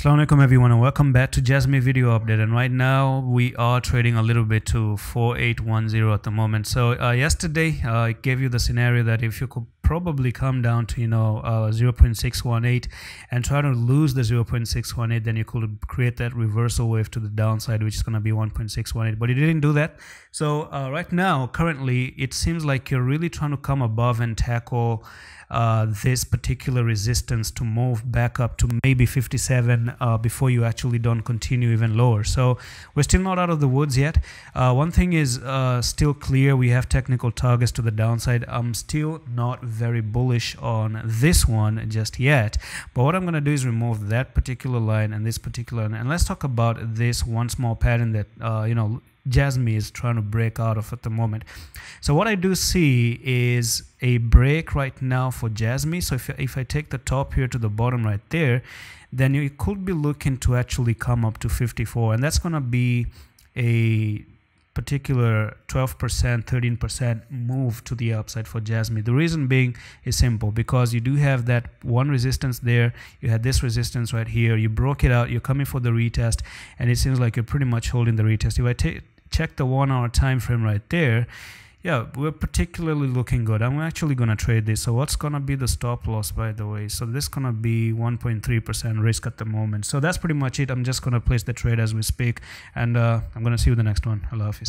Assalamu alaikum everyone, and welcome back to JASMY video update. And right now we are trading a little bit to 4810 at the moment. So yesterday I gave you the scenario that if you could probably come down to 0.618 and try to lose the 0.618, then you could create that reversal wave to the downside, which is going to be 1.618, but you didn't do that. So right now currently it seems like you're really trying to come above and tackle this particular resistance to move back up to maybe 57 before you actually don't continue even lower. So we're still not out of the woods yet. One thing is still clear: we have technical targets to the downside. I'm still not very bullish on this one just yet, but what I'm going to do is remove that particular line and this particular line, and let's talk about this one small pattern that JASMY is trying to break out of at the moment. So what I do see is a break right now for JASMY. So if I take the top here to the bottom right there, then you could be looking to actually come up to 54, and that's going to be a particular 12%, 13% move to the upside for JASMY. The reason being is simple: because you do have that one resistance there, you had this resistance right here, you broke it out, you're coming for the retest, and it seems like you're pretty much holding the retest. If I check the 1 hour time frame right there, yeah, we're particularly looking good. I'm actually going to trade this. So what's going to be the stop loss, by the way? So this is going to be 1.3% risk at the moment. So that's pretty much it. I'm just going to place the trade as we speak, and I'm going to see you in the next one. Allah Hafiz.